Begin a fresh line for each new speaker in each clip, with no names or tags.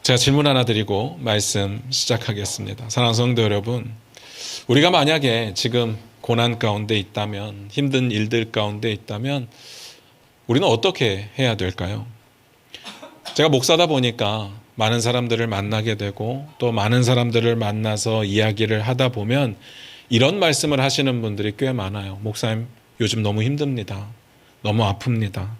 제가 질문 하나 드리고 말씀 시작하겠습니다. 사랑하는 성도 여러분, 우리가 만약에 지금 고난 가운데 있다면, 힘든 일들 가운데 있다면 우리는 어떻게 해야 될까요? 제가 목사다 보니까 많은 사람들을 만나게 되고 또 많은 사람들을 만나서 이야기를 하다 보면 이런 말씀을 하시는 분들이 꽤 많아요. 목사님, 요즘 너무 힘듭니다. 너무 아픕니다.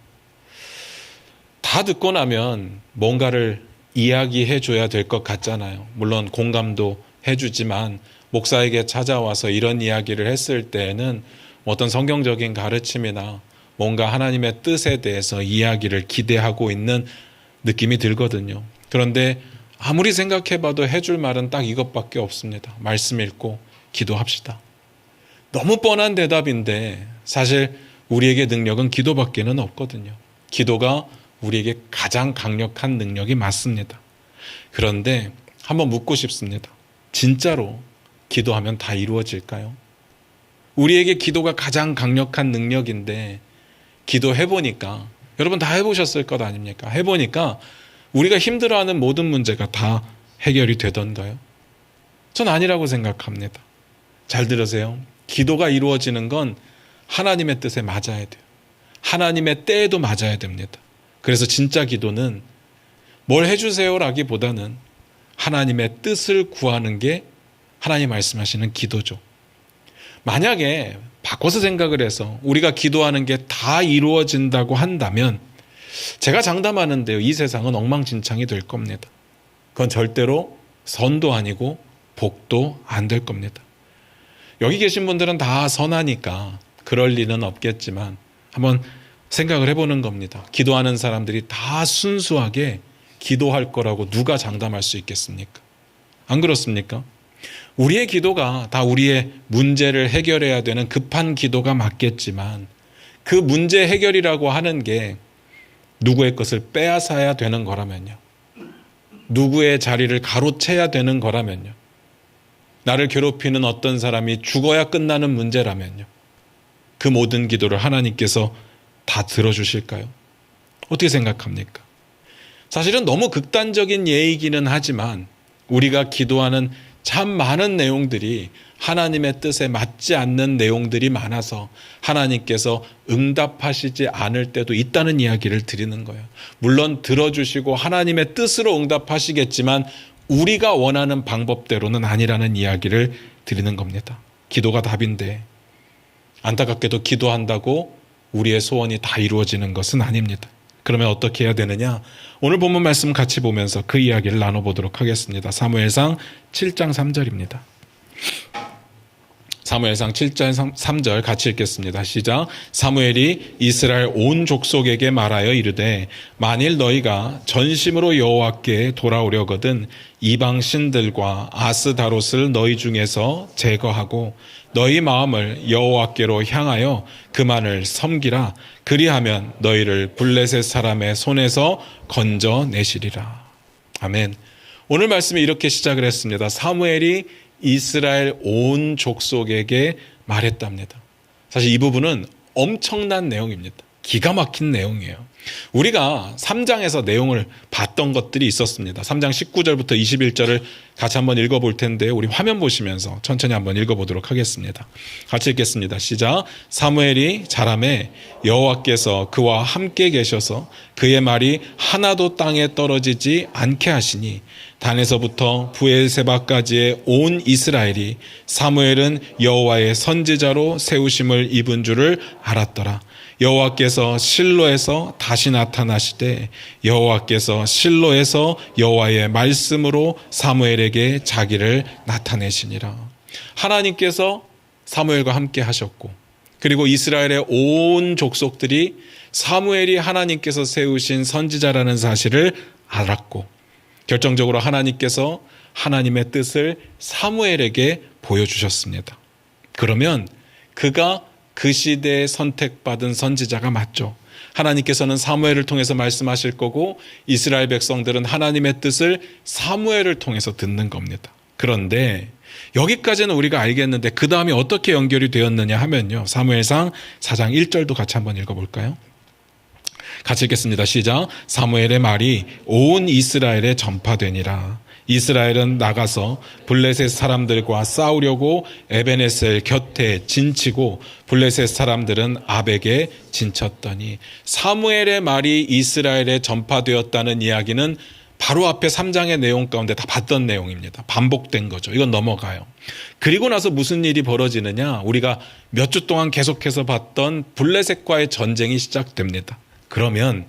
다 듣고 나면 뭔가를 이야기해 줘야 될 것 같잖아요. 물론 공감도 해주지만 목사에게 찾아와서 이런 이야기를 했을 때에는 어떤 성경적인 가르침이나 뭔가 하나님의 뜻에 대해서 이야기를 기대하고 있는 느낌이 들거든요. 그런데 아무리 생각해봐도 해줄 말은 딱 이것밖에 없습니다. 말씀 읽고 기도합시다. 너무 뻔한 대답인데 사실 우리에게 능력은 기도밖에는 없거든요. 기도가 우리에게 가장 강력한 능력이 맞습니다. 그런데 한번 묻고 싶습니다. 진짜로 기도하면 다 이루어질까요? 우리에게 기도가 가장 강력한 능력인데 기도해보니까, 여러분 다 해보셨을 것 아닙니까? 해보니까 우리가 힘들어하는 모든 문제가 다 해결이 되던가요? 전 아니라고 생각합니다. 잘 들으세요. 기도가 이루어지는 건 하나님의 뜻에 맞아야 돼요. 하나님의 때에도 맞아야 됩니다. 그래서 진짜 기도는 뭘 해주세요라기보다는 하나님의 뜻을 구하는 게 하나님 말씀하시는 기도죠. 만약에 바꿔서 생각을 해서 우리가 기도하는 게 다 이루어진다고 한다면 제가 장담하는데요, 이 세상은 엉망진창이 될 겁니다. 그건 절대로 선도 아니고 복도 안 될 겁니다. 여기 계신 분들은 다 선하니까 그럴 리는 없겠지만 한번 생각을 해보는 겁니다. 기도하는 사람들이 다 순수하게 기도할 거라고 누가 장담할 수 있겠습니까? 안 그렇습니까? 우리의 기도가 다 우리의 문제를 해결해야 되는 급한 기도가 맞겠지만 그 문제 해결이라고 하는 게 누구의 것을 빼앗아야 되는 거라면요. 누구의 자리를 가로채야 되는 거라면요. 나를 괴롭히는 어떤 사람이 죽어야 끝나는 문제라면요. 그 모든 기도를 하나님께서 다 들어주실까요? 어떻게 생각합니까? 사실은 너무 극단적인 예이기는 하지만 우리가 기도하는 참 많은 내용들이 하나님의 뜻에 맞지 않는 내용들이 많아서 하나님께서 응답하시지 않을 때도 있다는 이야기를 드리는 거예요. 물론 들어주시고 하나님의 뜻으로 응답하시겠지만 우리가 원하는 방법대로는 아니라는 이야기를 드리는 겁니다. 기도가 답인데 안타깝게도 기도한다고 우리의 소원이 다 이루어지는 것은 아닙니다. 그러면 어떻게 해야 되느냐? 오늘 본문 말씀 같이 보면서 그 이야기를 나눠보도록 하겠습니다. 사무엘상 7장 3절입니다. 사무엘상 7장 3절 같이 읽겠습니다. 시작. 사무엘이 이스라엘 온 족속에게 말하여 이르되 만일 너희가 전심으로 여호와께 돌아오려거든 이방 신들과 아스다롯을 너희 중에서 제거하고 너희 마음을 여호와께로 향하여 그만을 섬기라. 그리하면 너희를 블레셋 사람의 손에서 건져내시리라. 아멘. 오늘 말씀이 이렇게 시작을 했습니다. 사무엘이 이스라엘 온 족속에게 말했답니다. 사실 이 부분은 엄청난 내용입니다. 기가 막힌 내용이에요. 우리가 3장에서 내용을 봤던 것들이 있었습니다. 3장 19절부터 21절을 같이 한번 읽어볼 텐데 우리 화면 보시면서 천천히 한번 읽어보도록 하겠습니다. 같이 읽겠습니다. 시작. 사무엘이 자라매 여호와께서 그와 함께 계셔서 그의 말이 하나도 땅에 떨어지지 않게 하시니 단에서부터 브엘세바까지의 온 이스라엘이 사무엘은 여호와의 선지자로 세우심을 입은 줄을 알았더라. 여호와께서 실로에서 다시 나타나시되 여호와께서 실로에서 여호와의 말씀으로 사무엘에게 자기를 나타내시니라. 하나님께서 사무엘과 함께 하셨고 그리고 이스라엘의 온 족속들이 사무엘이 하나님께서 세우신 선지자라는 사실을 알았고 결정적으로 하나님께서 하나님의 뜻을 사무엘에게 보여주셨습니다. 그러면 그가 그 시대에 선택받은 선지자가 맞죠. 하나님께서는 사무엘을 통해서 말씀하실 거고 이스라엘 백성들은 하나님의 뜻을 사무엘을 통해서 듣는 겁니다. 그런데 여기까지는 우리가 알겠는데 그 다음에 어떻게 연결이 되었느냐 하면요. 사무엘상 4장 1절도 같이 한번 읽어볼까요? 같이 읽겠습니다. 시작. 사무엘의 말이 온 이스라엘에 전파되니라. 이스라엘은 나가서 블레셋 사람들과 싸우려고 에베네셀 곁에 진치고 블레셋 사람들은 아벡에 진쳤더니, 사무엘의 말이 이스라엘에 전파되었다는 이야기는 바로 앞에 3장의 내용 가운데 다 봤던 내용입니다. 반복된 거죠. 이건 넘어가요. 그리고 나서 무슨 일이 벌어지느냐, 우리가 몇 주 동안 계속해서 봤던 블레셋과의 전쟁이 시작됩니다. 그러면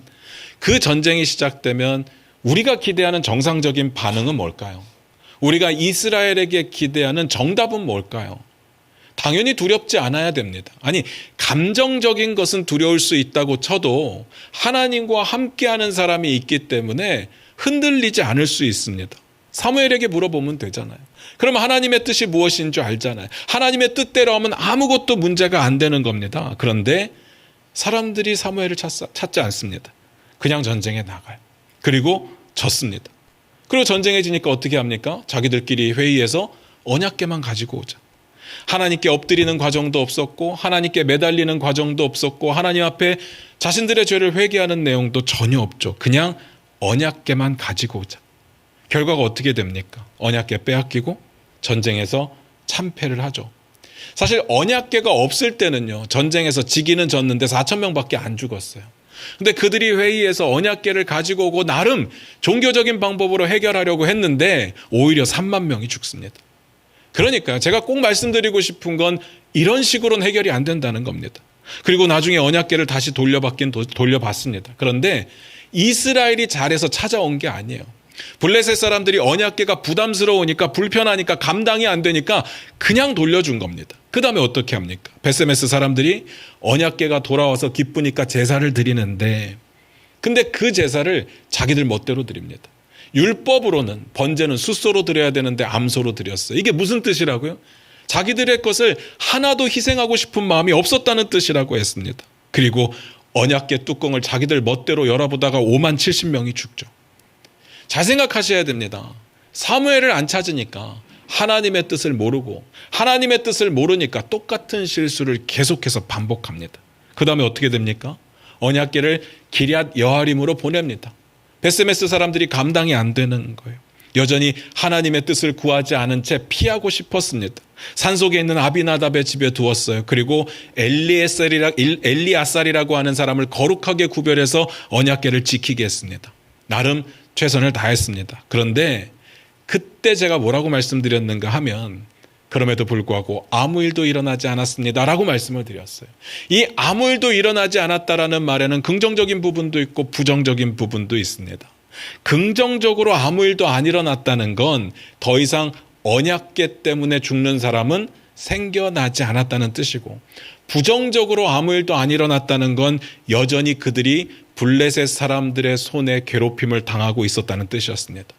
그 전쟁이 시작되면 우리가 기대하는 정상적인 반응은 뭘까요? 우리가 이스라엘에게 기대하는 정답은 뭘까요? 당연히 두렵지 않아야 됩니다. 아니, 감정적인 것은 두려울 수 있다고 쳐도 하나님과 함께하는 사람이 있기 때문에 흔들리지 않을 수 있습니다. 사무엘에게 물어보면 되잖아요. 그러면 하나님의 뜻이 무엇인 줄 알잖아요. 하나님의 뜻대로 하면 아무것도 문제가 안 되는 겁니다. 그런데 사람들이 사무엘을 찾지 않습니다. 그냥 전쟁에 나가요. 그리고 졌습니다. 그리고 전쟁에 지니까 어떻게 합니까? 자기들끼리 회의해서 언약궤만 가지고 오자. 하나님께 엎드리는 과정도 없었고, 하나님께 매달리는 과정도 없었고, 하나님 앞에 자신들의 죄를 회개하는 내용도 전혀 없죠. 그냥 언약궤만 가지고 오자. 결과가 어떻게 됩니까? 언약궤 빼앗기고 전쟁에서 참패를 하죠. 사실 언약궤가 없을 때는요, 전쟁에서 지기는 졌는데 4,000명밖에 안 죽었어요. 근데 그들이 회의에서 언약궤를 가지고 오고 나름 종교적인 방법으로 해결하려고 했는데 오히려 3만 명이 죽습니다. 그러니까요, 제가 꼭 말씀드리고 싶은 건 이런 식으로는 해결이 안 된다는 겁니다. 그리고 나중에 언약궤를 다시 돌려봤습니다. 그런데 이스라엘이 잘해서 찾아온 게 아니에요. 블레셋 사람들이 언약궤가 부담스러우니까, 불편하니까, 감당이 안 되니까 그냥 돌려준 겁니다. 그 다음에 어떻게 합니까? 베세메스 사람들이 언약궤가 돌아와서 기쁘니까 제사를 드리는데, 근데 그 제사를 자기들 멋대로 드립니다. 율법으로는 번제는 숫소로 드려야 되는데 암소로 드렸어요. 이게 무슨 뜻이라고요? 자기들의 것을 하나도 희생하고 싶은 마음이 없었다는 뜻이라고 했습니다. 그리고 언약궤 뚜껑을 자기들 멋대로 열어보다가 5만 70명이 죽죠. 잘 생각하셔야 됩니다. 사무엘을 안 찾으니까 하나님의 뜻을 모르고, 하나님의 뜻을 모르니까 똑같은 실수를 계속해서 반복합니다. 그 다음에 어떻게 됩니까? 언약궤를 기럇 여아림으로 보냅니다. 베세메스 사람들이 감당이 안 되는 거예요. 여전히 하나님의 뜻을 구하지 않은 채 피하고 싶었습니다. 산속에 있는 아비나답의 집에 두었어요. 그리고 엘리아살이라고 하는 사람을 거룩하게 구별해서 언약궤를 지키게 했습니다. 나름 최선을 다했습니다. 그런데 그때 제가 뭐라고 말씀드렸는가 하면, 그럼에도 불구하고 아무 일도 일어나지 않았습니다 라고 말씀을 드렸어요. 이 아무 일도 일어나지 않았다라는 말에는 긍정적인 부분도 있고 부정적인 부분도 있습니다. 긍정적으로 아무 일도 안 일어났다는 건 더 이상 언약궤 때문에 죽는 사람은 생겨나지 않았다는 뜻이고, 부정적으로 아무 일도 안 일어났다는 건 여전히 그들이 블레셋 사람들의 손에 괴롭힘을 당하고 있었다는 뜻이었습니다.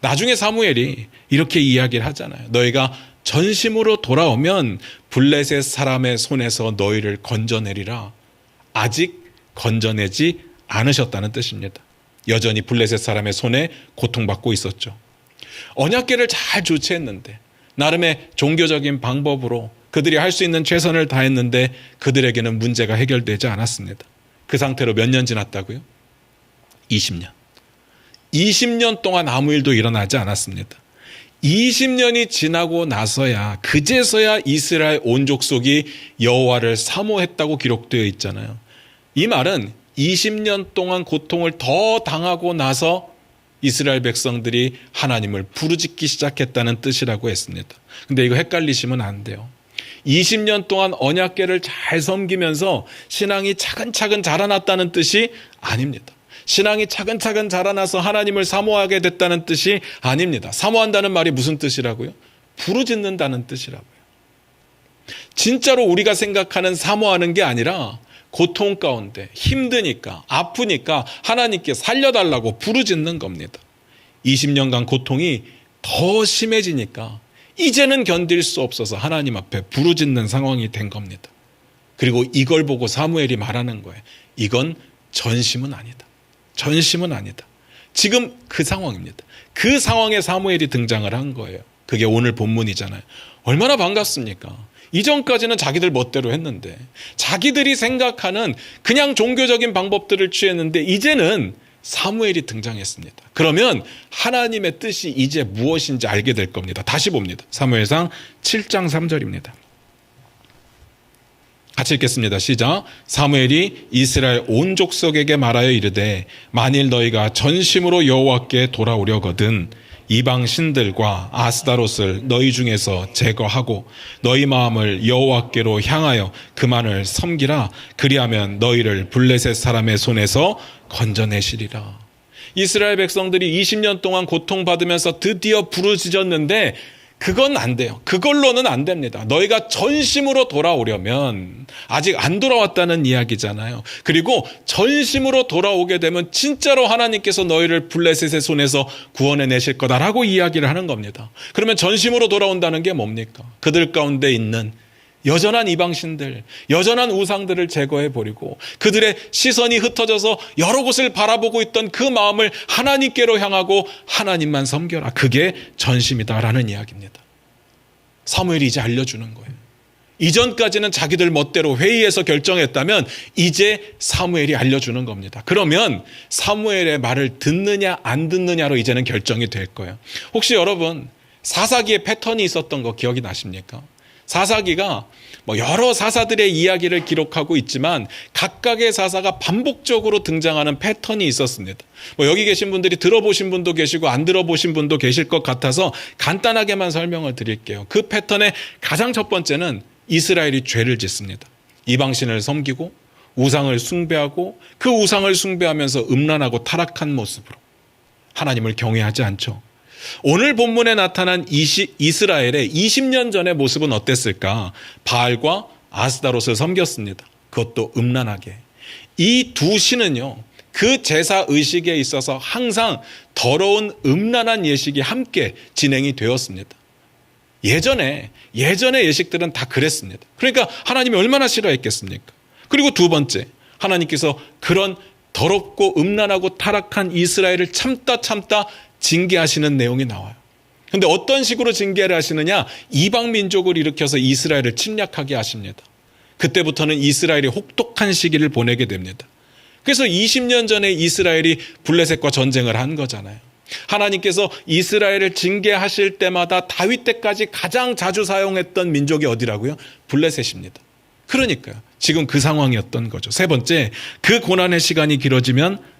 나중에 사무엘이 이렇게 이야기를 하잖아요. 너희가 전심으로 돌아오면 블레셋 사람의 손에서 너희를 건져내리라. 아직 건져내지 않으셨다는 뜻입니다. 여전히 블레셋 사람의 손에 고통받고 있었죠. 언약궤를 잘 조치했는데, 나름의 종교적인 방법으로 그들이 할 수 있는 최선을 다했는데 그들에게는 문제가 해결되지 않았습니다. 그 상태로 몇 년 지났다고요? 20년. 20년 동안 아무 일도 일어나지 않았습니다. 20년이 지나고 나서야, 그제서야 이스라엘 온 족속이 여호와를 사모했다고 기록되어 있잖아요. 이 말은 20년 동안 고통을 더 당하고 나서 이스라엘 백성들이 하나님을 부르짖기 시작했다는 뜻이라고 했습니다. 근데 이거 헷갈리시면 안 돼요. 20년 동안 언약궤를 잘 섬기면서 신앙이 차근차근 자라났다는 뜻이 아닙니다. 신앙이 차근차근 자라나서 하나님을 사모하게 됐다는 뜻이 아닙니다. 사모한다는 말이 무슨 뜻이라고요? 부르짖는다는 뜻이라고요. 진짜로 우리가 생각하는 사모하는 게 아니라 고통 가운데 힘드니까, 아프니까 하나님께 살려달라고 부르짖는 겁니다. 20년간 고통이 더 심해지니까 이제는 견딜 수 없어서 하나님 앞에 부르짖는 상황이 된 겁니다. 그리고 이걸 보고 사무엘이 말하는 거예요. 이건 전심은 아니다. 전심은 아니다. 지금 그 상황입니다. 그 상황에 사무엘이 등장을 한 거예요. 그게 오늘 본문이잖아요. 얼마나 반갑습니까? 이전까지는 자기들 멋대로 했는데, 자기들이 생각하는 그냥 종교적인 방법들을 취했는데 이제는 사무엘이 등장했습니다. 그러면 하나님의 뜻이 이제 무엇인지 알게 될 겁니다. 다시 봅니다. 사무엘상 7장 3절입니다. 같이 읽겠습니다. 시작. 사무엘이 이스라엘 온 족속에게 말하여 이르되 만일 너희가 전심으로 여호와께 돌아오려거든 이방 신들과 아스다롯을 너희 중에서 제거하고 너희 마음을 여호와께로 향하여 그만을 섬기라. 그리하면 너희를 블레셋 사람의 손에서 건져내시리라. 이스라엘 백성들이 20년 동안 고통받으면서 드디어 부르짖었는데 그건 안 돼요. 그걸로는 안 됩니다. 너희가 전심으로 돌아오려면, 아직 안 돌아왔다는 이야기잖아요. 그리고 전심으로 돌아오게 되면 진짜로 하나님께서 너희를 블레셋의 손에서 구원해 내실 거다라고 이야기를 하는 겁니다. 그러면 전심으로 돌아온다는 게 뭡니까? 그들 가운데 있는 여전한 이방신들, 여전한 우상들을 제거해버리고 그들의 시선이 흩어져서 여러 곳을 바라보고 있던 그 마음을 하나님께로 향하고 하나님만 섬겨라. 그게 전심이다라는 이야기입니다. 사무엘이 이제 알려주는 거예요. 이전까지는 자기들 멋대로 회의해서 결정했다면 이제 사무엘이 알려주는 겁니다. 그러면 사무엘의 말을 듣느냐 안 듣느냐로 이제는 결정이 될 거예요. 혹시 여러분 사사기에 패턴이 있었던 거 기억이 나십니까? 사사기가 여러 사사들의 이야기를 기록하고 있지만 각각의 사사가 반복적으로 등장하는 패턴이 있었습니다. 여기 계신 분들이 들어보신 분도 계시고 안 들어보신 분도 계실 것 같아서 간단하게만 설명을 드릴게요. 그 패턴의 가장 첫 번째는 이스라엘이 죄를 짓습니다. 이방신을 섬기고 우상을 숭배하고 그 우상을 숭배하면서 음란하고 타락한 모습으로 하나님을 경외하지 않죠. 오늘 본문에 나타난 이스라엘의 20년 전의 모습은 어땠을까? 바알과 아스다롯을 섬겼습니다. 그것도 음란하게. 이 두 신은요, 그 제사 의식에 있어서 항상 더러운 음란한 예식이 함께 진행이 되었습니다. 예전에 예식들은 다 그랬습니다. 그러니까 하나님이 얼마나 싫어했겠습니까? 그리고 두 번째, 하나님께서 그런 더럽고 음란하고 타락한 이스라엘을 참다 징계하시는 내용이 나와요. 그런데 어떤 식으로 징계를 하시느냐? 이방 민족을 일으켜서 이스라엘을 침략하게 하십니다. 그때부터는 이스라엘이 혹독한 시기를 보내게 됩니다. 그래서 20년 전에 이스라엘이 블레셋과 전쟁을 한 거잖아요. 하나님께서 이스라엘을 징계하실 때마다 다윗 때까지 가장 자주 사용했던 민족이 어디라고요? 블레셋입니다. 그러니까요. 지금 그 상황이었던 거죠. 세 번째, 그 고난의 시간이 길어지면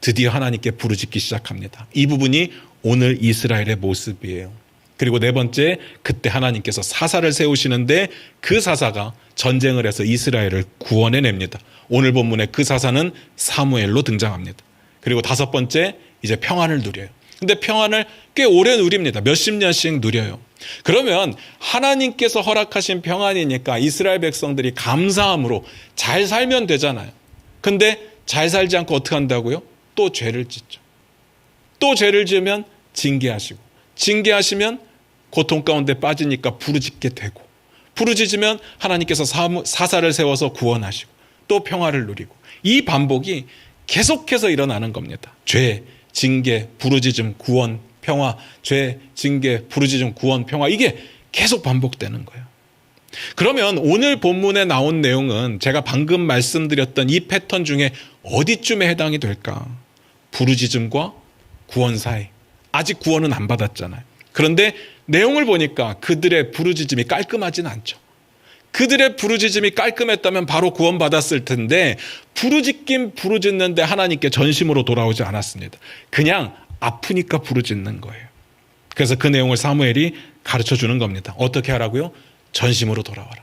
드디어 하나님께 부르짖기 시작합니다. 이 부분이 오늘 이스라엘의 모습이에요. 그리고 네 번째, 그때 하나님께서 사사를 세우시는데 그 사사가 전쟁을 해서 이스라엘을 구원해냅니다. 오늘 본문의 그 사사는 사무엘로 등장합니다. 그리고 다섯 번째, 이제 평안을 누려요. 근데 평안을 꽤 오래 누립니다. 몇십 년씩 누려요. 그러면 하나님께서 허락하신 평안이니까 이스라엘 백성들이 감사함으로 잘 살면 되잖아요. 근데 잘 살지 않고 어떻게 한다고요? 또 죄를 짓죠. 또 죄를 지으면 징계하시고, 징계하시면 고통 가운데 빠지니까 부르짖게 되고, 부르짖으면 하나님께서 사사를 세워서 구원하시고, 또 평화를 누리고, 이 반복이 계속해서 일어나는 겁니다. 죄, 징계, 부르짖음, 구원, 평화, 죄, 징계, 부르짖음, 구원, 평화, 이게 계속 반복되는 거예요. 그러면 오늘 본문에 나온 내용은 제가 방금 말씀드렸던 이 패턴 중에 어디쯤에 해당이 될까? 부르짖음과 구원 사이. 아직 구원은 안 받았잖아요. 그런데 내용을 보니까 그들의 부르짖음이 깔끔하진 않죠. 그들의 부르짖음이 깔끔했다면 바로 구원 받았을 텐데 부르짖긴 부르짖는데 하나님께 전심으로 돌아오지 않았습니다. 그냥 아프니까 부르짖는 거예요. 그래서 그 내용을 사무엘이 가르쳐 주는 겁니다. 어떻게 하라고요? 전심으로 돌아와라.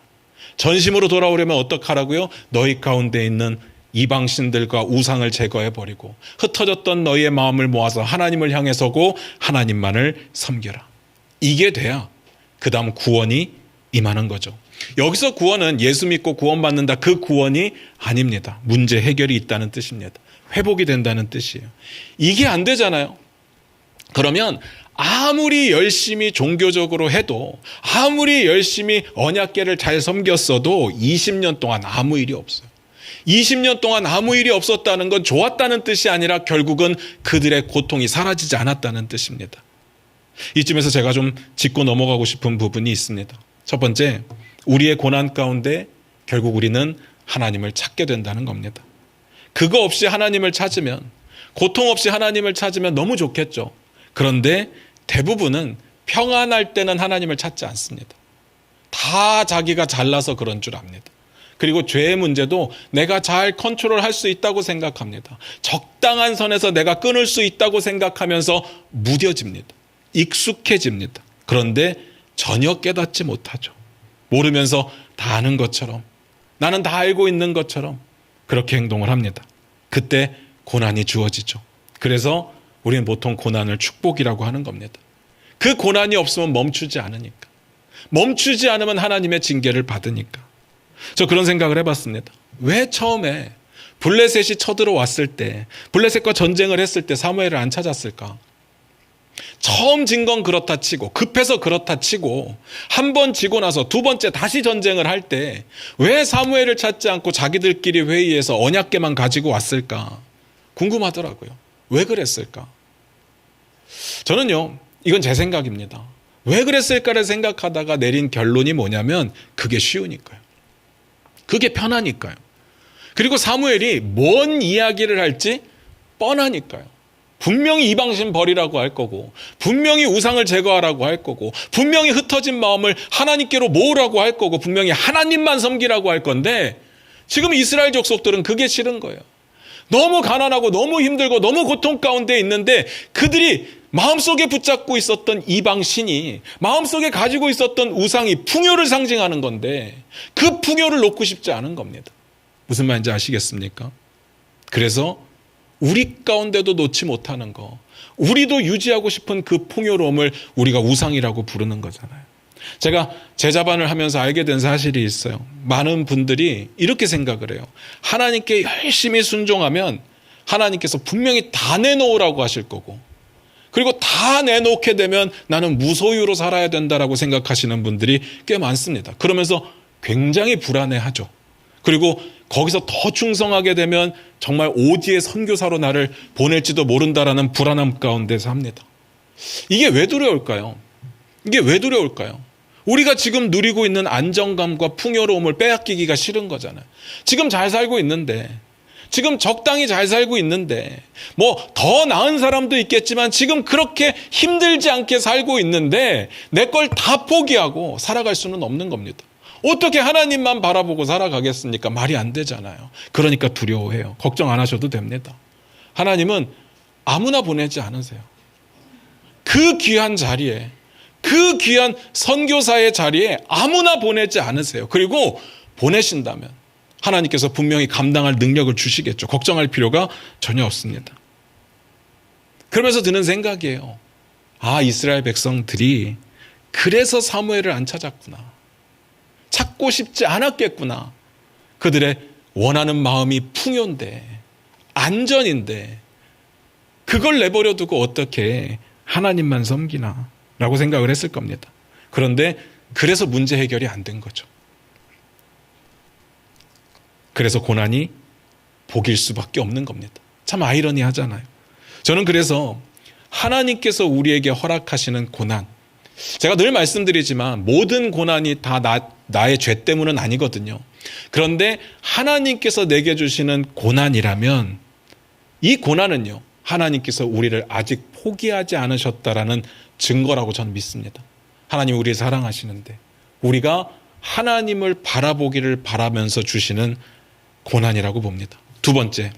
전심으로 돌아오려면 어떻게 하라고요? 너희 가운데 있는 이방신들과 우상을 제거해버리고 흩어졌던 너희의 마음을 모아서 하나님을 향해 서고 하나님만을 섬겨라. 이게 돼야 그 다음 구원이 임하는 거죠. 여기서 구원은 예수 믿고 구원받는다, 그 구원이 아닙니다. 문제 해결이 있다는 뜻입니다. 회복이 된다는 뜻이에요. 이게 안 되잖아요. 그러면 아무리 열심히 종교적으로 해도, 아무리 열심히 언약궤를 잘 섬겼어도 20년 동안 아무 일이 없어요. 20년 동안 아무 일이 없었다는 건 좋았다는 뜻이 아니라 결국은 그들의 고통이 사라지지 않았다는 뜻입니다. 이쯤에서 제가 좀 짚고 넘어가고 싶은 부분이 있습니다. 첫 번째, 우리의 고난 가운데 결국 우리는 하나님을 찾게 된다는 겁니다. 그거 없이 하나님을 찾으면, 고통 없이 하나님을 찾으면 너무 좋겠죠. 그런데 대부분은 평안할 때는 하나님을 찾지 않습니다. 다 자기가 잘나서 그런 줄 압니다. 그리고 죄의 문제도 내가 잘 컨트롤할 수 있다고 생각합니다. 적당한 선에서 내가 끊을 수 있다고 생각하면서 무뎌집니다. 익숙해집니다. 그런데 전혀 깨닫지 못하죠. 모르면서 다 아는 것처럼, 나는 다 알고 있는 것처럼 그렇게 행동을 합니다. 그때 고난이 주어지죠. 그래서 우리는 보통 고난을 축복이라고 하는 겁니다. 그 고난이 없으면 멈추지 않으니까. 멈추지 않으면 하나님의 징계를 받으니까. 저 그런 생각을 해봤습니다. 왜 처음에 블레셋이 쳐들어왔을 때, 블레셋과 전쟁을 했을 때 사무엘을 안 찾았을까? 처음 진 건 그렇다 치고, 급해서 그렇다 치고, 한 번 지고 나서 두 번째 다시 전쟁을 할 때 왜 사무엘을 찾지 않고 자기들끼리 회의해서 언약궤만 가지고 왔을까? 궁금하더라고요. 왜 그랬을까? 저는요, 이건 제 생각입니다. 왜 그랬을까를 생각하다가 내린 결론이 뭐냐면 그게 쉬우니까요. 그게 편하니까요. 그리고 사무엘이 뭔 이야기를 할지 뻔하니까요. 분명히 이방신 버리라고 할 거고, 분명히 우상을 제거하라고 할 거고, 분명히 흩어진 마음을 하나님께로 모으라고 할 거고, 분명히 하나님만 섬기라고 할 건데, 지금 이스라엘 족속들은 그게 싫은 거예요. 너무 가난하고 너무 힘들고 너무 고통 가운데 있는데 그들이 마음속에 붙잡고 있었던 이방신이, 마음속에 가지고 있었던 우상이 풍요를 상징하는 건데 그 풍요를 놓고 싶지 않은 겁니다. 무슨 말인지 아시겠습니까? 그래서 우리 가운데도 놓지 못하는 거, 우리도 유지하고 싶은 그 풍요로움을 우리가 우상이라고 부르는 거잖아요. 제가 제자반을 하면서 알게 된 사실이 있어요. 많은 분들이 이렇게 생각을 해요. 하나님께 열심히 순종하면 하나님께서 분명히 다 내놓으라고 하실 거고, 그리고 다 내놓게 되면 나는 무소유로 살아야 된다라고 생각하시는 분들이 꽤 많습니다. 그러면서 굉장히 불안해하죠. 그리고 거기서 더 충성하게 되면 정말 오지의 선교사로 나를 보낼지도 모른다라는 불안함 가운데서 합니다. 이게 왜 두려울까요? 이게 왜 두려울까요? 우리가 지금 누리고 있는 안정감과 풍요로움을 빼앗기기가 싫은 거잖아요. 지금 잘 살고 있는데, 지금 적당히 잘 살고 있는데, 뭐 더 나은 사람도 있겠지만 지금 그렇게 힘들지 않게 살고 있는데 내 걸 다 포기하고 살아갈 수는 없는 겁니다. 어떻게 하나님만 바라보고 살아가겠습니까? 말이 안 되잖아요. 그러니까 두려워해요. 걱정 안 하셔도 됩니다. 하나님은 아무나 보내지 않으세요. 그 귀한 자리에, 그 귀한 선교사의 자리에 아무나 보내지 않으세요. 그리고 보내신다면 하나님께서 분명히 감당할 능력을 주시겠죠. 걱정할 필요가 전혀 없습니다. 그러면서 드는 생각이에요. 아, 이스라엘 백성들이 그래서 사무엘을 안 찾았구나. 찾고 싶지 않았겠구나. 그들의 원하는 마음이 풍요인데, 안전인데 그걸 내버려 두고 어떻게 하나님만 섬기나 라고 생각을 했을 겁니다. 그런데 그래서 문제 해결이 안 된 거죠. 그래서 고난이 복일 수밖에 없는 겁니다. 참 아이러니하잖아요. 저는 그래서 하나님께서 우리에게 허락하시는 고난, 제가 늘 말씀드리지만 모든 고난이 다 나의 죄 때문은 아니거든요. 그런데 하나님께서 내게 주시는 고난이라면 이 고난은요, 하나님께서 우리를 아직 포기하지 않으셨다라는 증거라고 저는 믿습니다. 하나님 우리를 사랑하시는데 우리가 하나님을 바라보기를 바라면서 주시는 고난이라고 봅니다. 두 번째,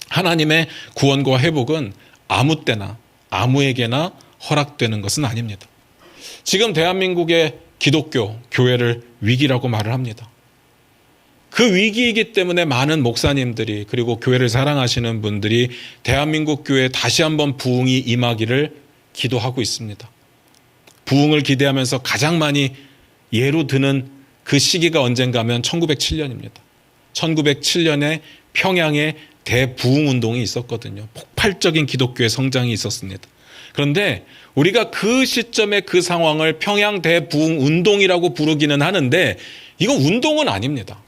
하나님의 구원과 회복은 아무 때나 아무에게나 허락되는 것은 아닙니다. 지금 대한민국의 기독교, 교회를 위기라고 말을 합니다. 그 위기이기 때문에 많은 목사님들이, 그리고 교회를 사랑하시는 분들이 대한민국 교회에 다시 한번 부흥이 임하기를 기도하고 있습니다. 부흥을 기대하면서 가장 많이 예로 드는 그 시기가 언젠가면 1907년입니다. 1907년에 평양에 대부흥 운동이 있었거든요. 폭발적인 기독교의 성장이 있었습니다. 그런데 우리가 그 시점에 그 상황을 평양 대부흥 운동이라고 부르기는 하는데 이건 운동은 아닙니다.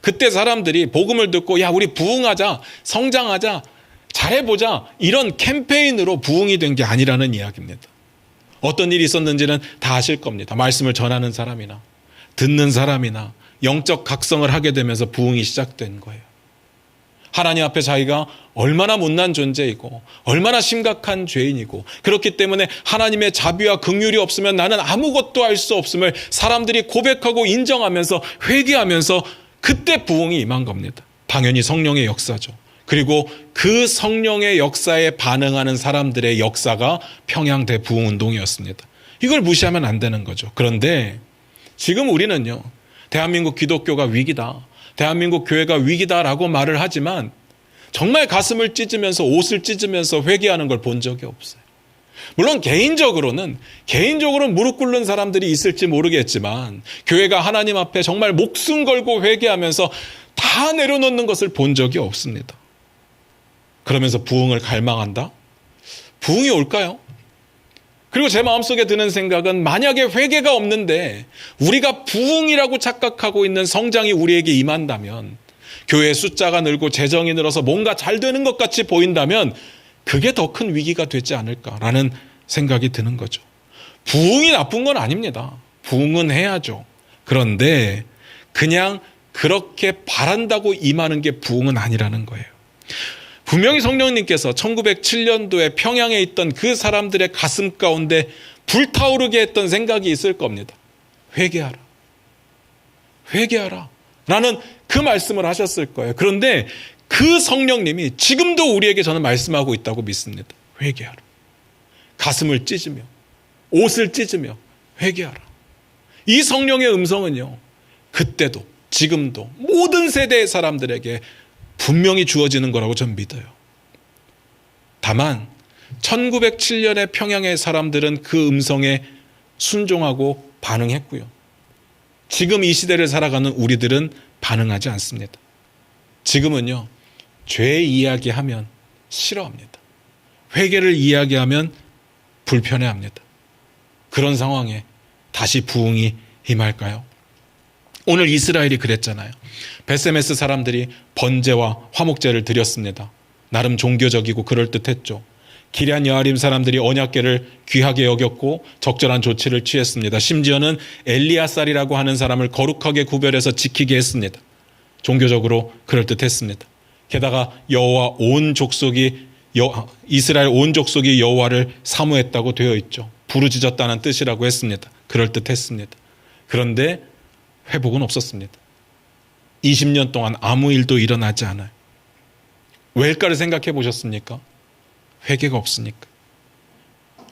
그때 사람들이 복음을 듣고 야, 우리 부흥하자, 성장하자, 잘해보자, 이런 캠페인으로 부흥이 된 게 아니라는 이야기입니다. 어떤 일이 있었는지는 다 아실 겁니다. 말씀을 전하는 사람이나 듣는 사람이나 영적 각성을 하게 되면서 부흥이 시작된 거예요. 하나님 앞에 자기가 얼마나 못난 존재이고 얼마나 심각한 죄인이고 그렇기 때문에 하나님의 자비와 긍휼이 없으면 나는 아무것도 할 수 없음을 사람들이 고백하고 인정하면서 회개하면서 그때 부흥이 임한 겁니다. 당연히 성령의 역사죠. 그리고 그 성령의 역사에 반응하는 사람들의 역사가 평양 대부흥운동이었습니다. 이걸 무시하면 안 되는 거죠. 그런데 지금 우리는요, 대한민국 기독교가 위기다, 대한민국 교회가 위기다라고 말을 하지만 정말 가슴을 찢으면서 옷을 찢으면서 회개하는 걸 본 적이 없어요. 물론 개인적으로는 무릎 꿇는 사람들이 있을지 모르겠지만 교회가 하나님 앞에 정말 목숨 걸고 회개하면서 다 내려놓는 것을 본 적이 없습니다. 그러면서 부흥을 갈망한다? 부흥이 올까요? 그리고 제 마음속에 드는 생각은 만약에 회개가 없는데 우리가 부흥이라고 착각하고 있는 성장이 우리에게 임한다면, 교회의 숫자가 늘고 재정이 늘어서 뭔가 잘 되는 것 같이 보인다면 그게 더 큰 위기가 되지 않을까라는 생각이 드는 거죠. 부흥이 나쁜 건 아닙니다. 부흥은 해야죠. 그런데 그냥 그렇게 바란다고 임하는 게 부흥은 아니라는 거예요. 분명히 성령님께서 1907년도에 평양에 있던 그 사람들의 가슴 가운데 불타오르게 했던 생각이 있을 겁니다. 회개하라. 회개하라. 라는 그 말씀을 하셨을 거예요. 그런데 그 성령님이 지금도 우리에게 저는 말씀하고 있다고 믿습니다. 회개하라. 가슴을 찢으며 옷을 찢으며 회개하라. 이 성령의 음성은요, 그때도 지금도 모든 세대의 사람들에게 분명히 주어지는 거라고 저는 믿어요. 다만 1907년의 평양의 사람들은 그 음성에 순종하고 반응했고요. 지금 이 시대를 살아가는 우리들은 반응하지 않습니다. 지금은요, 죄 이야기하면 싫어합니다. 회개를 이야기하면 불편해합니다. 그런 상황에 다시 부흥이 임할까요? 오늘 이스라엘이 그랬잖아요. 베세메스 사람들이 번제와 화목제를 드렸습니다. 나름 종교적이고 그럴듯했죠. 기럇 여아림 사람들이 언약궤를 귀하게 여겼고 적절한 조치를 취했습니다. 심지어는 엘리아살이라고 하는 사람을 거룩하게 구별해서 지키게 했습니다. 종교적으로 그럴듯했습니다. 게다가 이스라엘 온 족속이 여호와를 사모했다고 되어 있죠. 부르짖었다는 뜻이라고 했습니다. 그럴듯했습니다. 그런데 회복은 없었습니다. 20년 동안 아무 일도 일어나지 않아요. 왜일까를 생각해 보셨습니까? 회개가 없으니까.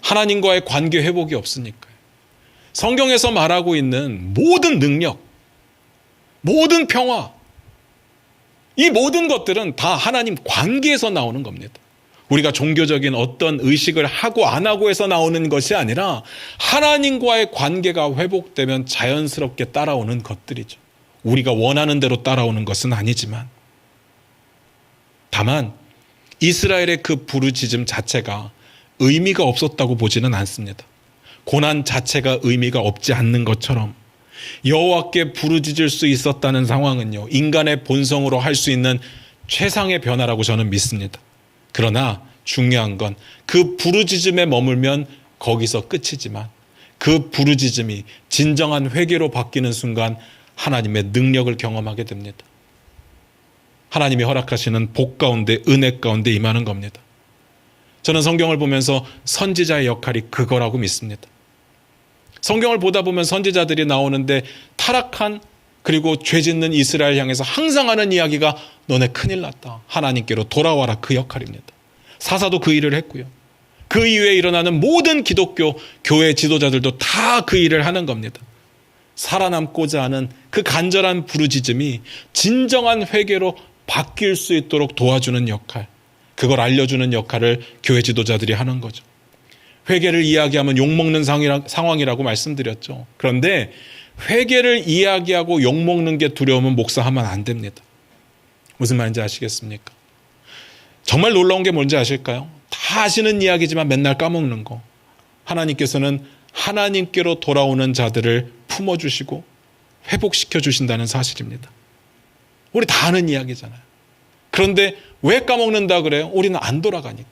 하나님과의 관계 회복이 없으니까요. 성경에서 말하고 있는 모든 능력, 모든 평화, 이 모든 것들은 다 하나님 관계에서 나오는 겁니다. 우리가 종교적인 어떤 의식을 하고 안 하고 해서 나오는 것이 아니라 하나님과의 관계가 회복되면 자연스럽게 따라오는 것들이죠. 우리가 원하는 대로 따라오는 것은 아니지만, 다만 이스라엘의 그 부르짖음 자체가 의미가 없었다고 보지는 않습니다. 고난 자체가 의미가 없지 않는 것처럼 여호와께 부르짖을 수 있었다는 상황은요, 인간의 본성으로 할 수 있는 최상의 변화라고 저는 믿습니다. 그러나 중요한 건 그 부르짖음에 머물면 거기서 끝이지만 그 부르짖음이 진정한 회개로 바뀌는 순간 하나님의 능력을 경험하게 됩니다. 하나님이 허락하시는 복 가운데, 은혜 가운데 임하는 겁니다. 저는 성경을 보면서 선지자의 역할이 그거라고 믿습니다. 성경을 보다 보면 선지자들이 나오는데 타락한, 그리고 죄 짓는 이스라엘 향해서 항상 하는 이야기가 너네 큰일 났다, 하나님께로 돌아와라, 그 역할입니다. 사사도 그 일을 했고요. 그 이후에 일어나는 모든 기독교 교회 지도자들도 다 그 일을 하는 겁니다. 살아남고자 하는 그 간절한 부르짖음이 진정한 회개로 바뀔 수 있도록 도와주는 역할, 그걸 알려주는 역할을 교회 지도자들이 하는 거죠. 회개를 이야기하면 욕먹는 상황이라고 말씀드렸죠. 그런데 회개를 이야기하고 욕먹는 게 두려우면 목사하면 안 됩니다. 무슨 말인지 아시겠습니까? 정말 놀라운 게 뭔지 아실까요? 다 아시는 이야기지만 맨날 까먹는 거. 하나님께서는 하나님께로 돌아오는 자들을 품어주시고 회복시켜 주신다는 사실입니다. 우리 다 아는 이야기잖아요. 그런데 왜 까먹는다 그래요? 우리는 안 돌아가니까.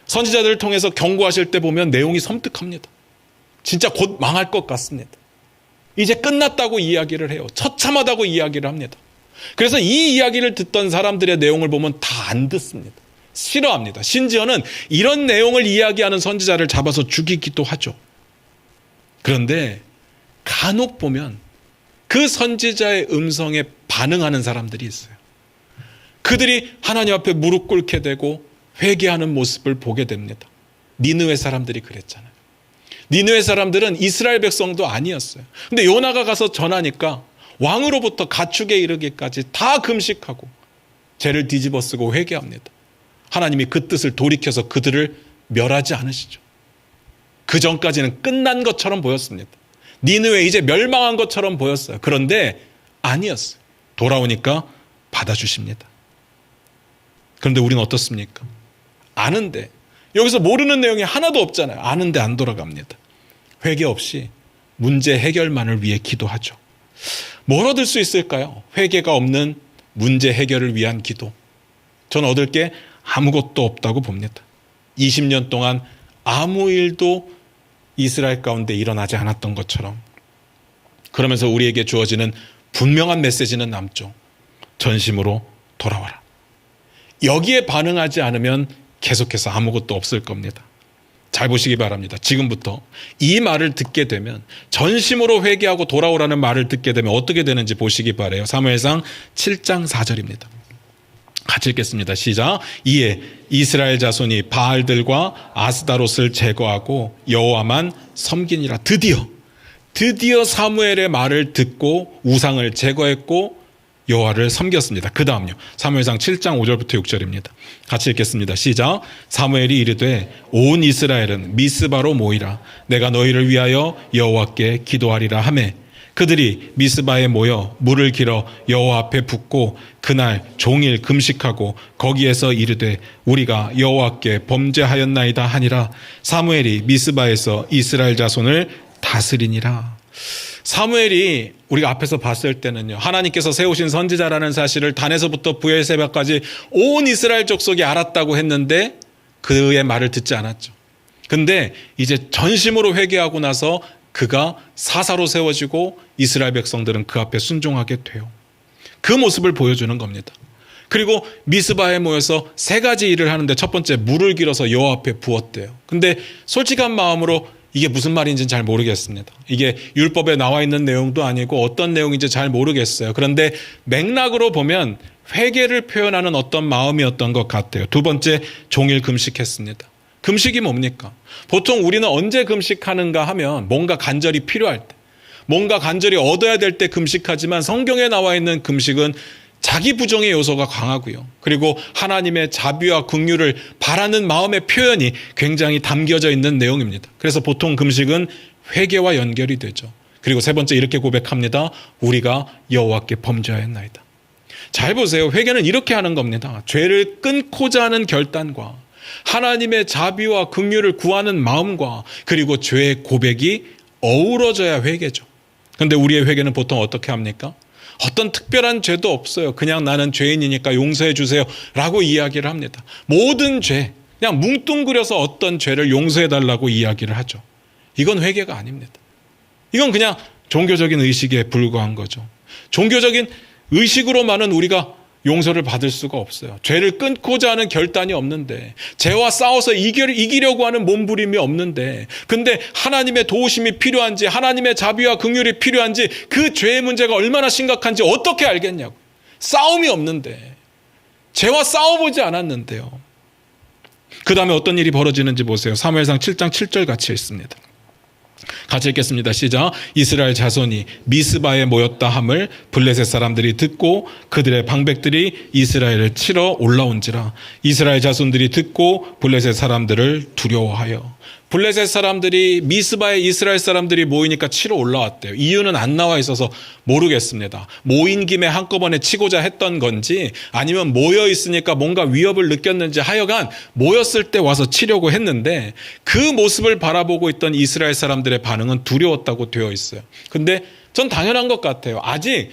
선지자들을 통해서 경고하실 때 보면 내용이 섬뜩합니다. 진짜 곧 망할 것 같습니다. 이제 끝났다고 이야기를 해요. 처참하다고 이야기를 합니다. 그래서 이 이야기를 듣던 사람들의 내용을 보면 다 안 듣습니다. 싫어합니다. 심지어는 이런 내용을 이야기하는 선지자를 잡아서 죽이기도 하죠. 그런데 간혹 보면 그 선지자의 음성에 반응하는 사람들이 있어요. 그들이 하나님 앞에 무릎 꿇게 되고 회개하는 모습을 보게 됩니다. 니느웨 사람들이 그랬잖아요. 니느웨 사람들은 이스라엘 백성도 아니었어요. 근데 요나가 가서 전하니까 왕으로부터 가축에 이르기까지 다 금식하고 죄를 뒤집어쓰고 회개합니다. 하나님이 그 뜻을 돌이켜서 그들을 멸하지 않으시죠. 그 전까지는 끝난 것처럼 보였습니다. 니느웨 이제 멸망한 것처럼 보였어요. 그런데 아니었어요. 돌아오니까 받아주십니다. 그런데 우리는 어떻습니까? 아는데 여기서 모르는 내용이 하나도 없잖아요. 아는데 안 돌아갑니다. 회개 없이 문제 해결만을 위해 기도하죠. 뭘 얻을 수 있을까요? 회개가 없는 문제 해결을 위한 기도. 저는 얻을 게 아무것도 없다고 봅니다. 20년 동안 아무 일도 이스라엘 가운데 일어나지 않았던 것처럼. 그러면서 우리에게 주어지는 분명한 메시지는 남죠. 전심으로 돌아와라. 여기에 반응하지 않으면 계속해서 아무것도 없을 겁니다. 잘 보시기 바랍니다. 지금부터 이 말을 듣게 되면, 전심으로 회개하고 돌아오라는 말을 듣게 되면 어떻게 되는지 보시기 바라요. 사무엘상 7장 4절입니다. 같이 읽겠습니다. 시작. 이에 이스라엘 자손이 바알들과 아스다롯을 제거하고 여호와만 섬기니라. 드디어 사무엘의 말을 듣고 우상을 제거했고 여호와를 섬겼습니다. 그 다음요. 사무엘상 7장 5절부터 6절입니다. 같이 읽겠습니다. 시작. 사무엘이 이르되 온 이스라엘은 미스바로 모이라. 내가 너희를 위하여 여호와께 기도하리라 하매 그들이 미스바에 모여 물을 길어 여호와 앞에 붓고 그날 종일 금식하고 거기에서 이르되 우리가 여호와께 범죄하였나이다 하니라. 사무엘이 미스바에서 이스라엘 자손을 다스리니라. 사무엘이 우리가 앞에서 봤을 때는요, 하나님께서 세우신 선지자라는 사실을 단에서부터 브엘세바까지 온 이스라엘 족속이 알았다고 했는데 그의 말을 듣지 않았죠. 근데 이제 전심으로 회개하고 나서 그가 사사로 세워지고 이스라엘 백성들은 그 앞에 순종하게 돼요. 그 모습을 보여주는 겁니다. 그리고 미스바에 모여서 세 가지 일을 하는데 첫 번째, 물을 길어서 여호와 앞에 부었대요. 근데 솔직한 마음으로 이게 무슨 말인지는 잘 모르겠습니다. 이게 율법에 나와 있는 내용도 아니고 어떤 내용인지 잘 모르겠어요. 그런데 맥락으로 보면 회개를 표현하는 어떤 마음이었던 것 같아요. 두 번째, 종일 금식했습니다. 금식이 뭡니까? 보통 우리는 언제 금식하는가 하면 뭔가 간절히 필요할 때, 뭔가 간절히 얻어야 될 때 금식하지만 성경에 나와 있는 금식은 자기 부정의 요소가 강하고요. 그리고 하나님의 자비와 긍휼을 바라는 마음의 표현이 굉장히 담겨져 있는 내용입니다. 그래서 보통 금식은 회개와 연결이 되죠. 그리고 세 번째 이렇게 고백합니다. 우리가 여호와께 범죄하였나이다. 잘 보세요. 회개는 이렇게 하는 겁니다. 죄를 끊고자 하는 결단과 하나님의 자비와 긍휼을 구하는 마음과 그리고 죄의 고백이 어우러져야 회개죠. 그런데 우리의 회개는 보통 어떻게 합니까? 어떤 특별한 죄도 없어요. 그냥 나는 죄인이니까 용서해 주세요 라고 이야기를 합니다. 모든 죄, 그냥 뭉뚱그려서 어떤 죄를 용서해 달라고 이야기를 하죠. 이건 회개가 아닙니다. 이건 그냥 종교적인 의식에 불과한 거죠. 종교적인 의식으로만은 우리가 용서를 받을 수가 없어요. 죄를 끊고자 하는 결단이 없는데, 죄와 싸워서 이기려고 하는 몸부림이 없는데, 근데 하나님의 도우심이 필요한지, 하나님의 자비와 긍휼이 필요한지, 그 죄의 문제가 얼마나 심각한지 어떻게 알겠냐고. 싸움이 없는데, 죄와 싸워보지 않았는데요. 그 다음에 어떤 일이 벌어지는지 보세요. 사무엘상 7장 7절 같이 읽습니다. 같이 읽겠습니다. 시작. 이스라엘 자손이 미스바에 모였다 함을 블레셋 사람들이 듣고 그들의 방백들이 이스라엘을 치러 올라온지라. 이스라엘 자손들이 듣고 블레셋 사람들을 두려워하여. 블레셋 사람들이 미스바에 이스라엘 사람들이 모이니까 치러 올라왔대요. 이유는 안 나와 있어서 모르겠습니다. 모인 김에 한꺼번에 치고자 했던 건지 아니면 모여 있으니까 뭔가 위협을 느꼈는지 하여간 모였을 때 와서 치려고 했는데 그 모습을 바라보고 있던 이스라엘 사람들의 반응은 두려웠다고 되어 있어요. 근데 전 당연한 것 같아요. 아직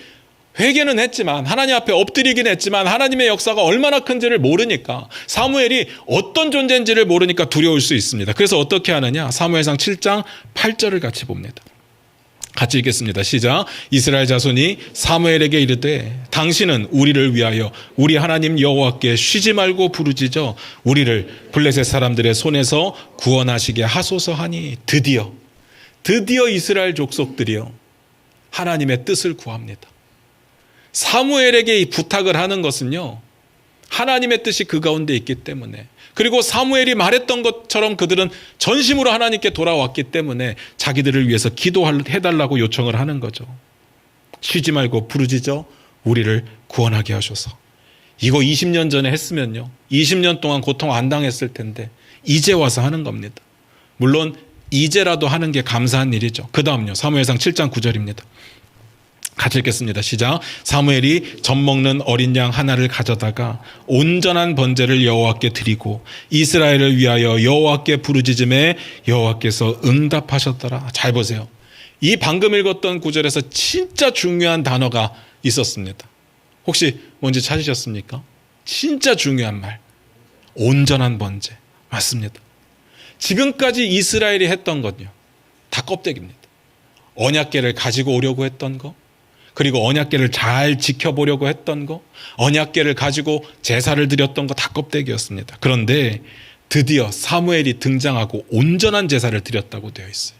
회개는 했지만, 하나님 앞에 엎드리긴 했지만 하나님의 역사가 얼마나 큰지를 모르니까, 사무엘이 어떤 존재인지를 모르니까 두려울 수 있습니다. 그래서 어떻게 하느냐? 사무엘상 7장 8절을 같이 봅니다. 같이 읽겠습니다. 시작. 이스라엘 자손이 사무엘에게 이르되 당신은 우리를 위하여 우리 하나님 여호와께 쉬지 말고 부르짖어 우리를 블레셋 사람들의 손에서 구원하시게 하소서 하니 드디어 이스라엘 족속들이요 하나님의 뜻을 구합니다. 사무엘에게 이 부탁을 하는 것은요 하나님의 뜻이 그 가운데 있기 때문에, 그리고 사무엘이 말했던 것처럼 그들은 전심으로 하나님께 돌아왔기 때문에 자기들을 위해서 기도해달라고 요청을 하는 거죠. 쉬지 말고 부르짖어 우리를 구원하게 하셔서. 이거 20년 전에 했으면요 20년 동안 고통 안 당했을 텐데 이제 와서 하는 겁니다. 물론 이제라도 하는 게 감사한 일이죠. 그 다음요 사무엘상 7장 9절입니다. 같이 읽겠습니다. 시작. 사무엘이 젖 먹는 어린 양 하나를 가져다가 온전한 번제를 여호와께 드리고 이스라엘을 위하여 여호와께 부르짖음에 여호와께서 응답하셨더라. 잘 보세요. 이 방금 읽었던 구절에서 진짜 중요한 단어가 있었습니다. 혹시 뭔지 찾으셨습니까? 진짜 중요한 말. 온전한 번제. 맞습니다. 지금까지 이스라엘이 했던 건요 다 껍데기입니다. 언약궤를 가지고 오려고 했던 거, 그리고 언약궤를 잘 지켜보려고 했던 거, 언약궤를 가지고 제사를 드렸던 거 다 껍데기였습니다. 그런데 드디어 사무엘이 등장하고 온전한 제사를 드렸다고 되어 있어요.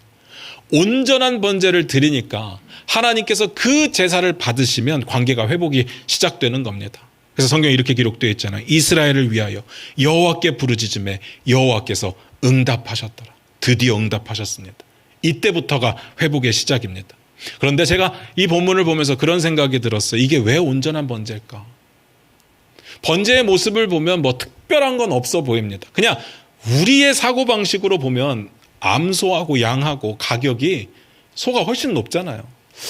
온전한 번제를 드리니까 하나님께서 그 제사를 받으시면 관계가 회복이 시작되는 겁니다. 그래서 성경에 이렇게 기록되어 있잖아요. 이스라엘을 위하여 여호와께 부르짖음에 여호와께서 응답하셨더라. 드디어 응답하셨습니다. 이때부터가 회복의 시작입니다. 그런데 제가 이 본문을 보면서 그런 생각이 들었어요. 이게 왜 온전한 번제일까? 번제의 모습을 보면 뭐 특별한 건 없어 보입니다. 그냥 우리의 사고방식으로 보면 암소하고 양하고 가격이 소가 훨씬 높잖아요.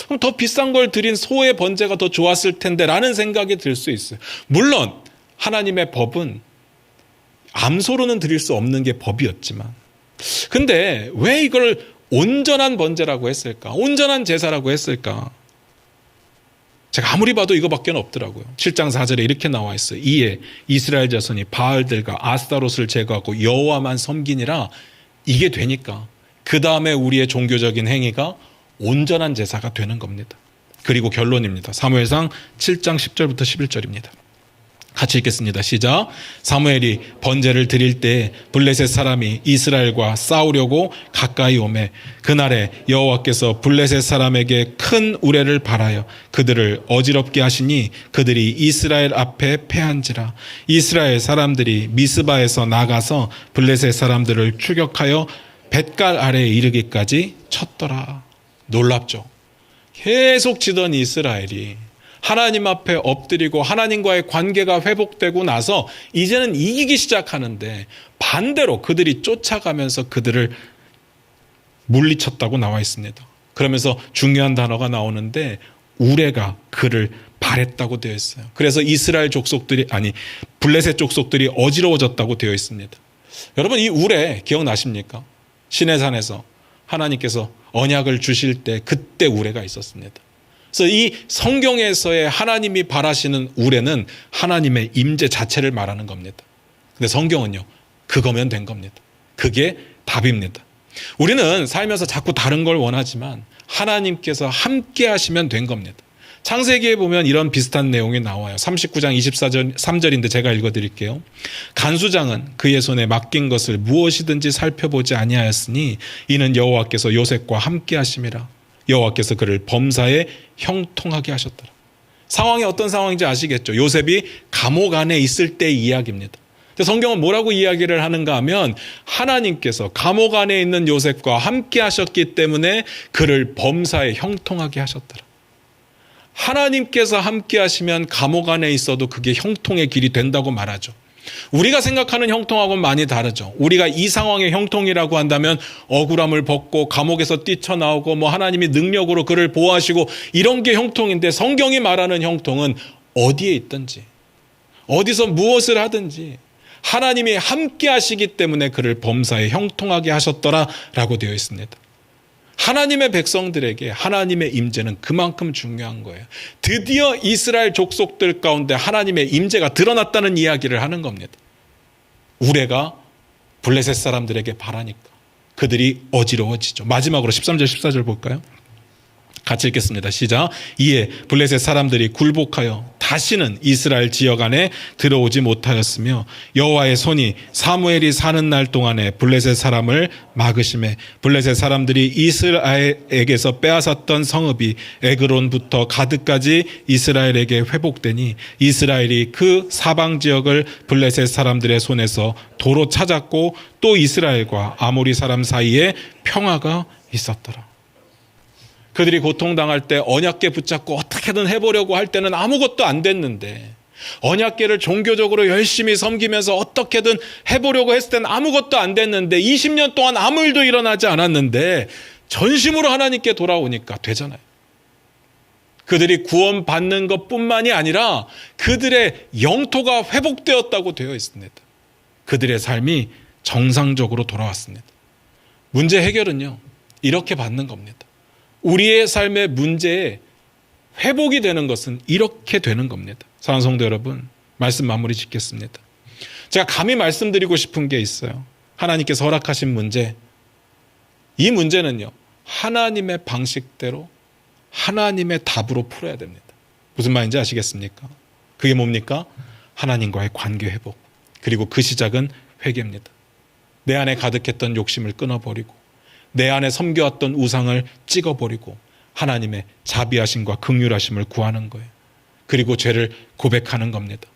그럼 더 비싼 걸 드린 소의 번제가 더 좋았을 텐데 라는 생각이 들 수 있어요. 물론 하나님의 법은 암소로는 드릴 수 없는 게 법이었지만, 근데 왜 이걸 온전한 번제라고 했을까? 온전한 제사라고 했을까? 제가 아무리 봐도 이거밖에 없더라고요. 7장 4절에 이렇게 나와 있어요. 이에 이스라엘 자손이 바알들과 아스타롯을 제거하고 여호와만 섬기니라. 이게 되니까 그 다음에 우리의 종교적인 행위가 온전한 제사가 되는 겁니다. 그리고 결론입니다. 사무엘상 7장 10절부터 11절입니다. 같이 읽겠습니다. 시작. 사무엘이 번제를 드릴 때 블레셋 사람이 이스라엘과 싸우려고 가까이 오매 그날에 여호와께서 블레셋 사람에게 큰 우레를 발하여 그들을 어지럽게 하시니 그들이 이스라엘 앞에 패한지라. 이스라엘 사람들이 미스바에서 나가서 블레셋 사람들을 추격하여 뱃갈 아래에 이르기까지 쳤더라. 놀랍죠. 계속 지던 이스라엘이 하나님 앞에 엎드리고 하나님과의 관계가 회복되고 나서 이제는 이기기 시작하는데 반대로 그들이 쫓아가면서 그들을 물리쳤다고 나와 있습니다. 그러면서 중요한 단어가 나오는데 우레가 그를 발했다고 되어 있어요. 그래서 이스라엘 족속들이 블레셋 족속들이 어지러워졌다고 되어 있습니다. 여러분 이 우레 기억나십니까? 시내산에서 하나님께서 언약을 주실 때 그때 우레가 있었습니다. 그래서 이 성경에서의 하나님이 바라시는 우레는 하나님의 임재 자체를 말하는 겁니다. 근데 성경은요, 그거면 된 겁니다. 그게 답입니다. 우리는 살면서 자꾸 다른 걸 원하지만 하나님께서 함께 하시면 된 겁니다. 창세기에 보면 이런 비슷한 내용이 나와요. 39장 23절인데 제가 읽어드릴게요. 간수장은 그의 손에 맡긴 것을 무엇이든지 살펴보지 아니하였으니 이는 여호와께서 요셉과 함께 하심이라. 여호와께서 그를 범사에 형통하게 하셨더라. 상황이 어떤 상황인지 아시겠죠? 요셉이 감옥 안에 있을 때의 이야기입니다. 성경은 뭐라고 이야기를 하는가 하면 하나님께서 감옥 안에 있는 요셉과 함께 하셨기 때문에 그를 범사에 형통하게 하셨더라. 하나님께서 함께 하시면 감옥 안에 있어도 그게 형통의 길이 된다고 말하죠. 우리가 생각하는 형통하고는 많이 다르죠. 우리가 이 상황의 형통이라고 한다면 억울함을 벗고 감옥에서 뛰쳐나오고 하나님이 능력으로 그를 보호하시고 이런 게 형통인데, 성경이 말하는 형통은 어디에 있든지 어디서 무엇을 하든지 하나님이 함께 하시기 때문에 그를 범사에 형통하게 하셨더라라고 되어 있습니다. 하나님의 백성들에게 하나님의 임재는 그만큼 중요한 거예요. 드디어 이스라엘 족속들 가운데 하나님의 임재가 드러났다는 이야기를 하는 겁니다. 우레가 블레셋 사람들에게 바라니까 그들이 어지러워지죠. 마지막으로 13절 14절 볼까요? 같이 읽겠습니다. 시작. 이에 블레셋 사람들이 굴복하여 다시는 이스라엘 지역 안에 들어오지 못하였으며 여호와의 손이 사무엘이 사는 날 동안에 블레셋 사람을 막으심에 블레셋 사람들이 이스라엘에게서 빼앗았던 성읍이 에그론부터 가드까지 이스라엘에게 회복되니 이스라엘이 그 사방 지역을 블레셋 사람들의 손에서 도로 찾았고 또 이스라엘과 아모리 사람 사이에 평화가 있었더라. 그들이 고통당할 때 언약궤 붙잡고 어떻게든 해보려고 할 때는 아무것도 안 됐는데 언약궤를 종교적으로 열심히 섬기면서 어떻게든 해보려고 했을 때는 아무것도 안 됐는데 20년 동안 아무 일도 일어나지 않았는데 전심으로 하나님께 돌아오니까 되잖아요. 그들이 구원받는 것뿐만이 아니라 그들의 영토가 회복되었다고 되어 있습니다. 그들의 삶이 정상적으로 돌아왔습니다. 문제 해결은요, 이렇게 받는 겁니다. 우리의 삶의 문제에 회복이 되는 것은 이렇게 되는 겁니다. 사랑하는 성도 여러분, 말씀 마무리 짓겠습니다. 제가 감히 말씀드리고 싶은 게 있어요. 하나님께서 허락하신 문제, 이 문제는요, 하나님의 방식대로 하나님의 답으로 풀어야 됩니다. 무슨 말인지 아시겠습니까? 그게 뭡니까? 하나님과의 관계 회복, 그리고 그 시작은 회개입니다. 내 안에 가득했던 욕심을 끊어버리고 내 안에 섬겨왔던 우상을 찍어버리고 하나님의 자비하심과 긍휼하심을 구하는 거예요. 그리고 죄를 고백하는 겁니다.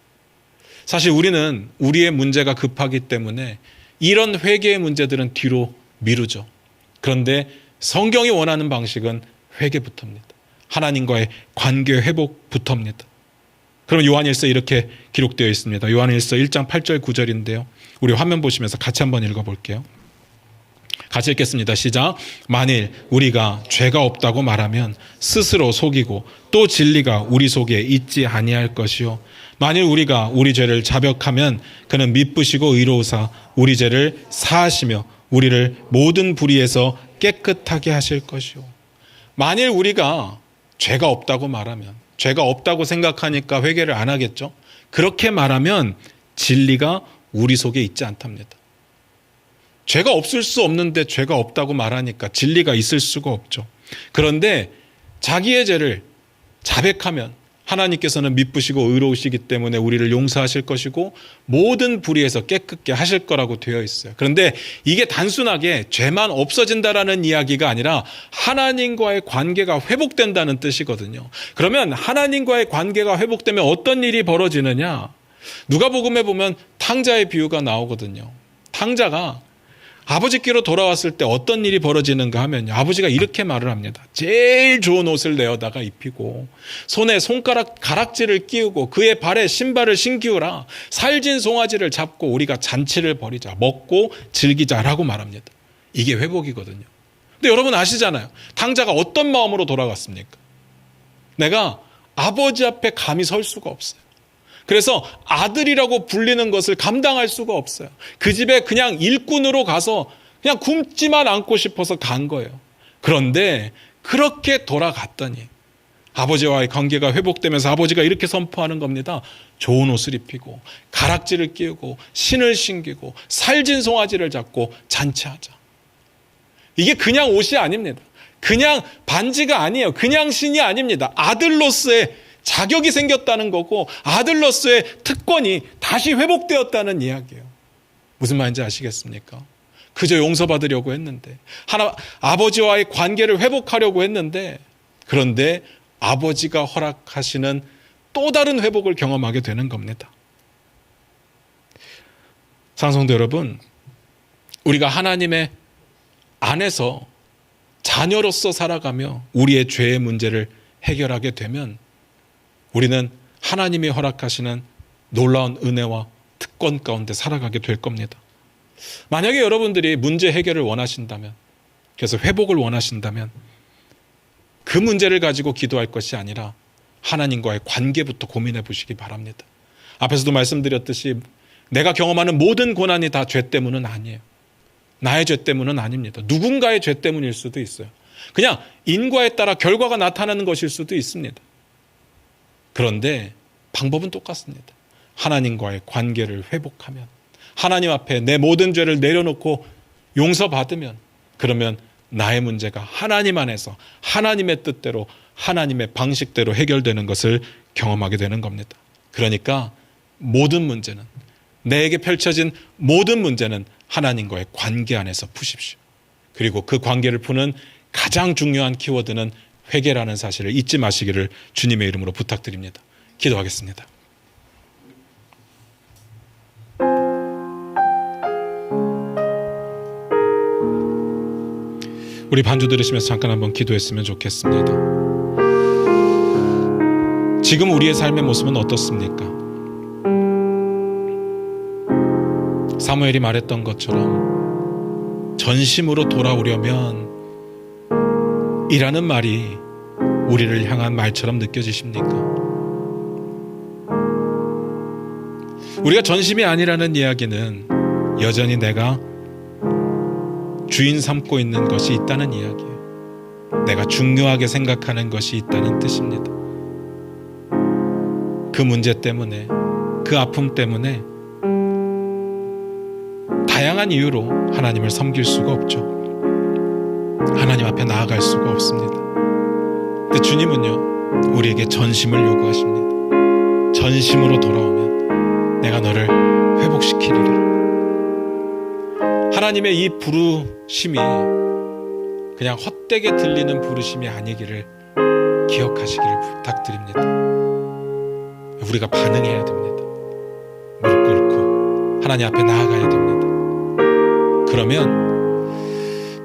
사실 우리는 우리의 문제가 급하기 때문에 이런 회개의 문제들은 뒤로 미루죠. 그런데 성경이 원하는 방식은 회개부터입니다. 하나님과의 관계 회복부터입니다. 그럼 요한일서 이렇게 기록되어 있습니다. 요한일서 1장 8절 9절인데요. 우리 화면 보시면서 같이 한번 읽어볼게요. 같이 읽겠습니다. 시작. 만일 우리가 죄가 없다고 말하면 스스로 속이고 또 진리가 우리 속에 있지 아니할 것이요. 만일 우리가 우리 죄를 자백하면 그는 미쁘시고 의로우사 우리 죄를 사하시며 우리를 모든 불의에서 깨끗하게 하실 것이요. 만일 우리가 죄가 없다고 말하면, 죄가 없다고 생각하니까 회개를 안 하겠죠. 그렇게 말하면 진리가 우리 속에 있지 않답니다. 죄가 없을 수 없는데 죄가 없다고 말하니까 진리가 있을 수가 없죠. 그런데 자기의 죄를 자백하면 하나님께서는 미쁘시고 의로우시기 때문에 우리를 용서하실 것이고 모든 불의에서 깨끗게 하실 거라고 되어 있어요. 그런데 이게 단순하게 죄만 없어진다라는 이야기가 아니라 하나님과의 관계가 회복된다는 뜻이거든요. 그러면 하나님과의 관계가 회복되면 어떤 일이 벌어지느냐? 누가복음에 보면 탕자의 비유가 나오거든요. 탕자가 아버지께로 돌아왔을 때 어떤 일이 벌어지는가 하면요, 아버지가 이렇게 말을 합니다. 제일 좋은 옷을 내어다가 입히고 손에 손가락 가락지를 끼우고 그의 발에 신발을 신기우라. 살진 송아지를 잡고 우리가 잔치를 벌이자, 먹고 즐기자라고 말합니다. 이게 회복이거든요. 근데 여러분 아시잖아요. 탕자가 어떤 마음으로 돌아갔습니까? 내가 아버지 앞에 감히 설 수가 없어요. 그래서 아들이라고 불리는 것을 감당할 수가 없어요. 그 집에 그냥 일꾼으로 가서 그냥 굶지만 않고 싶어서 간 거예요. 그런데 그렇게 돌아갔더니 아버지와의 관계가 회복되면서 아버지가 이렇게 선포하는 겁니다. 좋은 옷을 입히고 가락지를 끼우고 신을 신기고 살진 송아지를 잡고 잔치하자. 이게 그냥 옷이 아닙니다. 그냥 반지가 아니에요. 그냥 신이 아닙니다. 아들로서의 자격이 생겼다는 거고 아들로서의 특권이 다시 회복되었다는 이야기예요. 무슨 말인지 아시겠습니까? 그저 용서받으려고 했는데, 아버지와의 관계를 회복하려고 했는데, 그런데 아버지가 허락하시는 또 다른 회복을 경험하게 되는 겁니다. 사랑하는 성도 여러분, 우리가 하나님의 안에서 자녀로서 살아가며 우리의 죄의 문제를 해결하게 되면 우리는 하나님이 허락하시는 놀라운 은혜와 특권 가운데 살아가게 될 겁니다. 만약에 여러분들이 문제 해결을 원하신다면, 그래서 회복을 원하신다면 그 문제를 가지고 기도할 것이 아니라 하나님과의 관계부터 고민해 보시기 바랍니다. 앞에서도 말씀드렸듯이 내가 경험하는 모든 고난이 다 죄 때문은 아니에요. 나의 죄 때문은 아닙니다. 누군가의 죄 때문일 수도 있어요. 그냥 인과에 따라 결과가 나타나는 것일 수도 있습니다. 그런데 방법은 똑같습니다. 하나님과의 관계를 회복하면, 하나님 앞에 내 모든 죄를 내려놓고 용서받으면, 그러면 나의 문제가 하나님 안에서 하나님의 뜻대로 하나님의 방식대로 해결되는 것을 경험하게 되는 겁니다. 그러니까 모든 문제는, 내게 펼쳐진 모든 문제는 하나님과의 관계 안에서 푸십시오. 그리고 그 관계를 푸는 가장 중요한 키워드는 회개라는 사실을 잊지 마시기를 주님의 이름으로 부탁드립니다. 기도하겠습니다. 우리 반주 들으시면서 잠깐 한번 기도했으면 좋겠습니다. 지금 우리의 삶의 모습은 어떻습니까? 사무엘이 말했던 것처럼 전심으로 돌아오려면 이라는 말이 우리를 향한 말처럼 느껴지십니까? 우리가 전심이 아니라는 이야기는 여전히 내가 주인 삼고 있는 것이 있다는 이야기예요. 내가 중요하게 생각하는 것이 있다는 뜻입니다. 그 문제 때문에, 그 아픔 때문에 다양한 이유로 하나님을 섬길 수가 없죠. 하나님 앞에 나아갈 수가 없습니다. 근데 주님은요, 우리에게 전심을 요구하십니다. 전심으로 돌아오면 내가 너를 회복시키리라. 하나님의 이 부르심이 그냥 헛되게 들리는 부르심이 아니기를 기억하시기를 부탁드립니다. 우리가 반응해야 됩니다. 무릎 꿇고 하나님 앞에 나아가야 됩니다. 그러면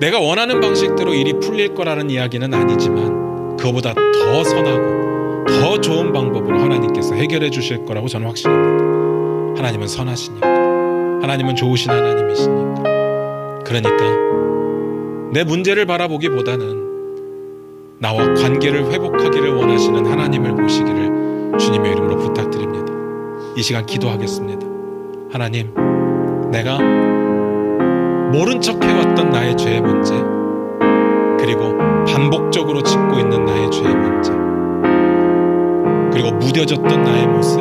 내가 원하는 방식대로 일이 풀릴 거라는 이야기는 아니지만 그거보다 더 선하고 더 좋은 방법으로 하나님께서 해결해 주실 거라고 저는 확신합니다. 하나님은 선하시니까, 하나님은 좋으신 하나님이시니까. 그러니까 내 문제를 바라보기보다는 나와 관계를 회복하기를 원하시는 하나님을 보시기를 주님의 이름으로 부탁드립니다. 이 시간 기도하겠습니다. 하나님, 내가 모른 척 해왔던 나의 죄의 문제, 그리고 반복적으로 짓고 있는 나의 죄의 문제, 그리고 무뎌졌던 나의 모습,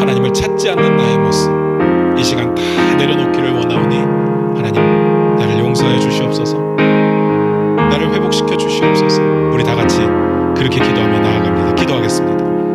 하나님을 찾지 않는 나의 모습, 이 시간 다 내려놓기를 원하오니 하나님, 나를 용서해 주시옵소서. 나를 회복시켜 주시옵소서. 우리 다 같이 그렇게 기도합니다.